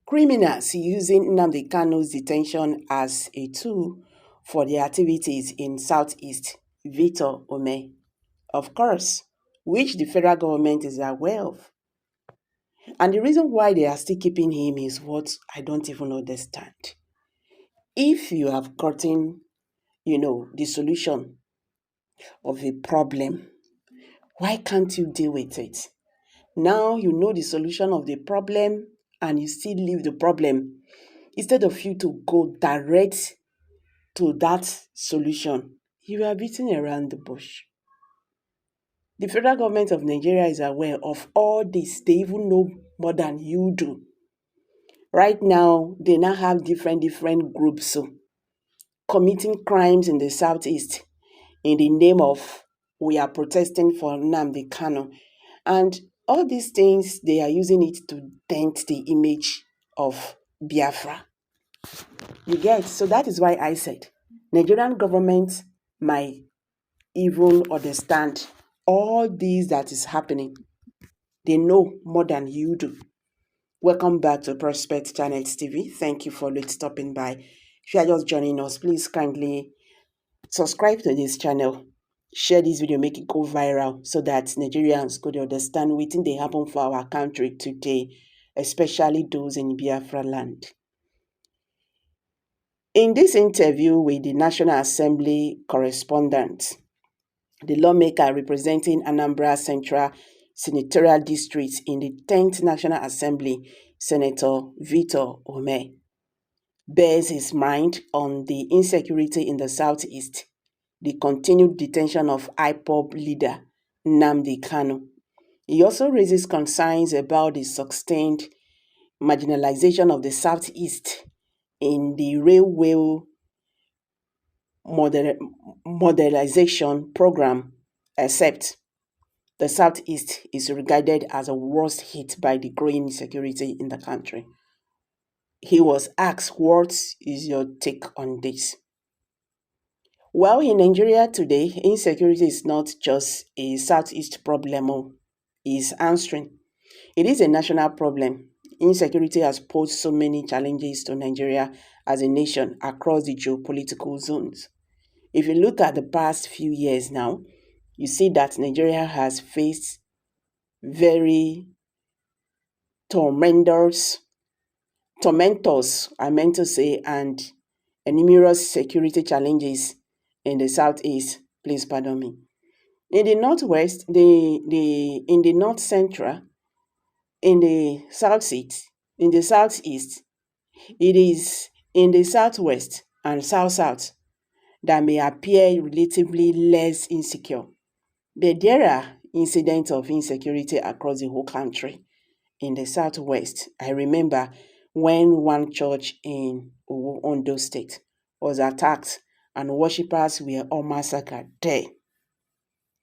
Criminals using Nnamdi Kanu's detention as a tool for their activities in Southeast, Victor Ome, of course, which the federal government is aware of. And the reason why they are still keeping him is what I don't even understand. If you have gotten, the solution of a problem, why can't you deal with it? Now you know the solution of the problem and you still leave the problem instead of you to go direct to that solution. You are beating around the bush. The federal government of Nigeria is aware of all this. They even know more than you do. Right now, they now have different groups committing crimes in the southeast in the name of we are protesting for Nnamdi Kanu. And all these things, they are using it to dent the image of Biafra. You get? So that is why I said Nigerian government might even understand all this that is happening. They know more than you do. Welcome back to Prospect Channels TV. Thank you for stopping by. If you are just joining us, please kindly subscribe to this channel. Share this video, make it go viral so that Nigerians could understand what they happen for our country today, especially those in Biafra land. In this interview with the National Assembly correspondent, the lawmaker representing Anambra Central Senatorial District in the 10th National Assembly, Senator Victor Ome, bears his mind on the insecurity in the southeast, the continued detention of IPOB leader Nnamdi Kanu. He also raises concerns about the sustained marginalization of the southeast in the railway modernization program, except the southeast is regarded as the worst hit by the growing insecurity in the country. He was asked, what is your take on this? Well, in Nigeria today, insecurity is not just a southeast problem, is answering. It is a national problem. Insecurity has posed so many challenges to Nigeria as a nation across the geopolitical zones. If you look at the past few years now, you see that Nigeria has faced very tormentors, and numerous security challenges in the southeast. Please pardon me. In the northwest, in the north central, in the southeast, it is in the southwest and south that may appear relatively less insecure. But there are incidents of insecurity across the whole country. In the southwest, I remember when one church in Ondo State was attacked and worshippers were all massacred there.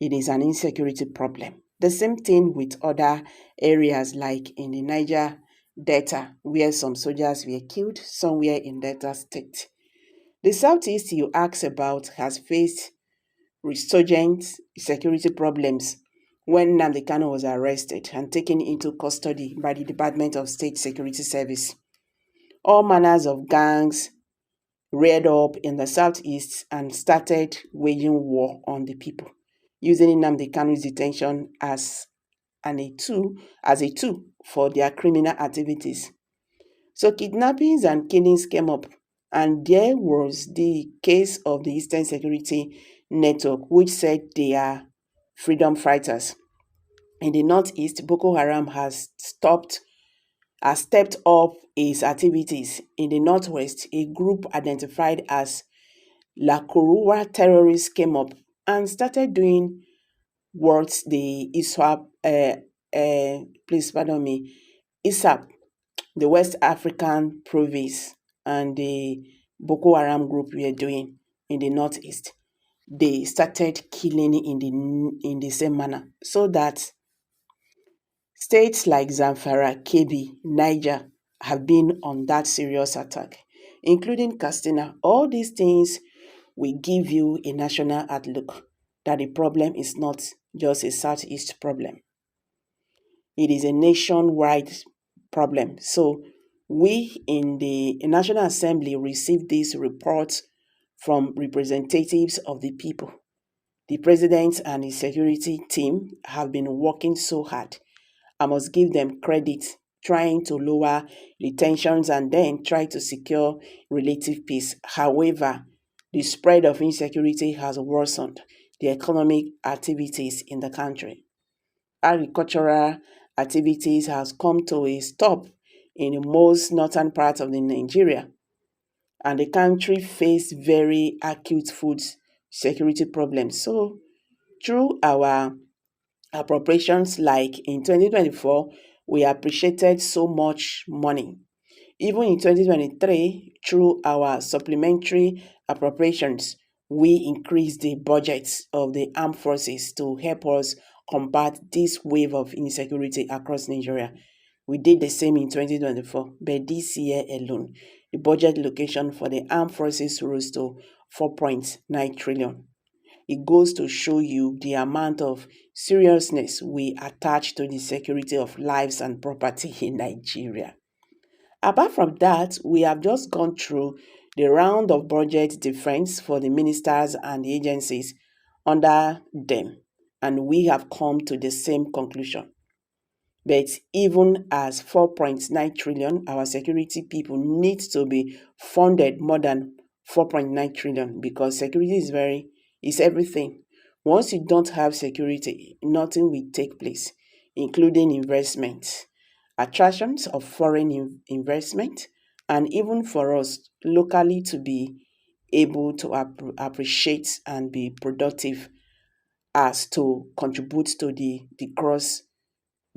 It is an insecurity problem. The same thing with other areas like in the Niger Delta, where some soldiers were killed somewhere in Delta State. The southeast you asked about has faced resurgent security problems when Nnamdi Kanu was arrested and taken into custody by the Department of State Security Service. All manners of gangs reared up in the southeast and started waging war on the people, using Nnamdi Kanu's detention as a tool for their criminal activities. So kidnappings and killings came up, and there was the case of the Eastern Security Network, which said they are freedom fighters. In the northeast, Boko Haram has stepped up its activities. In the northwest, a group identified as La Kurua terrorists came up and started doing what the ISWAP, ISAP, the West African province, and the Boko Haram group were doing in the northeast. They started killing in the same manner, so that states like Zamfara, Kebbi, Niger have been on that serious attack, including Katsina. All these things will give you a national outlook that the problem is not just a southeast problem. It is a nationwide problem. So We in the National Assembly received this report from representatives of the people. The president and his security team have been working so hard. I must give them credit, trying to lower the tensions and then try to secure relative peace. However, the spread of insecurity has worsened the economic activities in the country. Agricultural activities has come to a stop in the most northern part of the Nigeria, and the country faced very acute food security problems. So through our appropriations, like in 2024, we appreciated so much money. Even in 2023, through our supplementary appropriations, we increased the budgets of the armed forces to help us combat this wave of insecurity across Nigeria. We did the same in 2024, but this year alone, the budget allocation for the armed forces rose to 4.9 trillion. It goes to show you the amount of seriousness we attach to the security of lives and property in Nigeria. Apart from that, we have just gone through the round of budget difference for the ministers and the agencies under them, and we have come to the same conclusion. But even as 4.9 trillion, our security people need to be funded more than 4.9 trillion, because security is everything. Once you don't have security, nothing will take place, including investment, attractions of foreign investment, and even for us locally to be able to appreciate and be productive as to contribute to the gross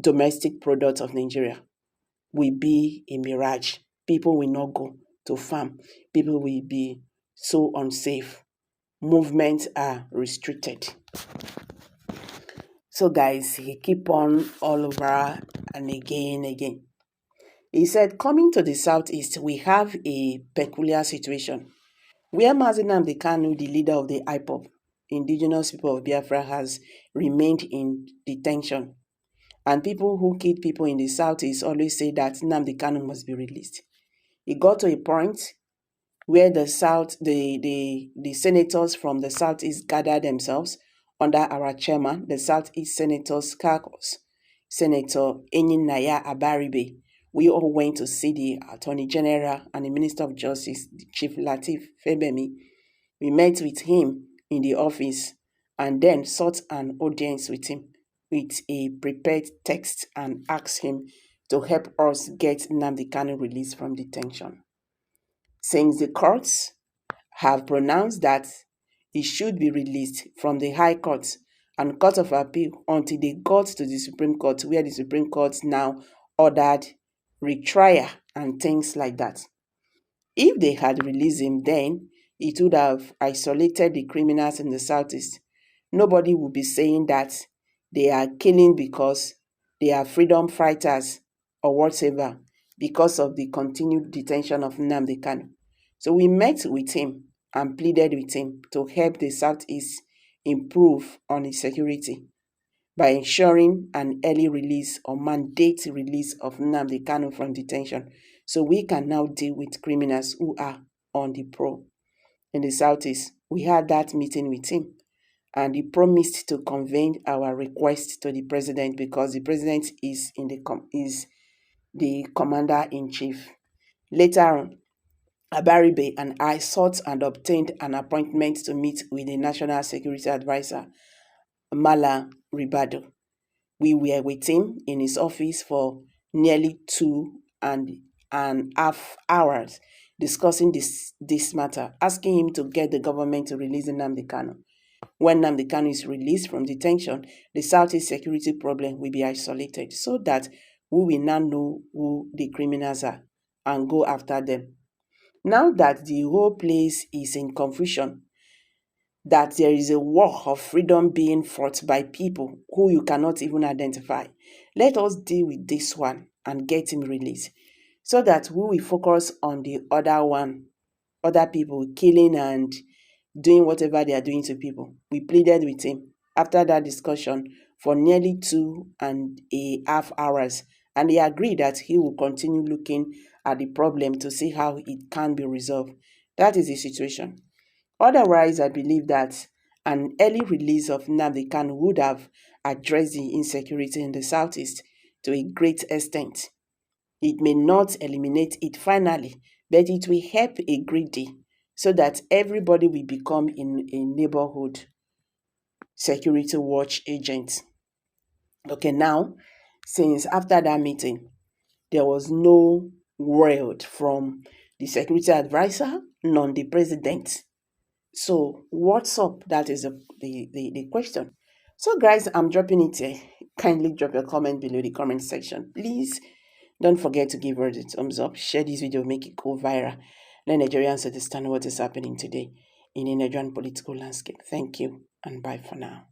domestic product of Nigeria will be a mirage. People will not go to farm. People will be so unsafe. Movements are restricted. So guys, he keep on all over and again. He said, coming to the southeast, we have a peculiar situation where Nnamdi Kanu, the leader of the IPOB, indigenous people of Biafra, has remained in detention. And people who killed people in the southeast always say that Nnamdi Kanu must be released. It got to a point where the senators from the southeast gathered themselves under our chairman, the Southeast Senators Caucus, Senator Naya Abaribe. We all went to see the Attorney General and the Minister of Justice, Chief Lateef Febemi. We met with him in the office and then sought an audience with him with a prepared text and asked him to help us get Nnamdi Kanu released from detention. Since the courts have pronounced that he should be released from the High Court and Court of Appeal until they got to the Supreme Court, where the Supreme Court now ordered retrial and things like that. If they had released him then, it would have isolated the criminals in the southeast. Nobody would be saying that they are killing because they are freedom fighters or whatever because of the continued detention of Nnamdi Kanu. So we met with him and pleaded with him to help the Southeast improve on its security by ensuring an early release or mandate release of Nnamdi Kanu from detention, so we can now deal with criminals who are on the prowl in the Southeast. We had that meeting with him, and he promised to convey our request to the president, because the president is the commander-in-chief. Later on, Abaribe and I sought and obtained an appointment to meet with the National Security Advisor, Mala Ribado. We were with him in his office for nearly 2.5 hours discussing this matter, asking him to get the government to release Nnamdi Kanu. When Nnamdi Kanu is released from detention, the Southeast security problem will be isolated, so that we will now know who the criminals are and go after them. Now that the whole place is in confusion, that there is a war of freedom being fought by people who you cannot even identify, let us deal with this one and get him released, so that we will focus on the other people killing and doing whatever they are doing to people. We pleaded with him. After that discussion for nearly 2.5 hours, and he agreed that he will continue looking at the problem to see how it can be resolved. That is the situation. Otherwise, I believe that an early release of Nnamdi Kanu would have addressed the insecurity in the southeast to a great extent. It may not eliminate it finally, but it will help a great deal so that everybody will become in a neighborhood security watch agent. Okay, now, since after that meeting, there was no word from the security advisor, nor the president. So what's up? That is the question. So guys, I'm dropping it here. Kindly drop your comment below the comment section. Please don't forget to give us a thumbs up. Share this video, make it go viral. Let Nigerians understand what is happening today in the Nigerian political landscape. Thank you and bye for now.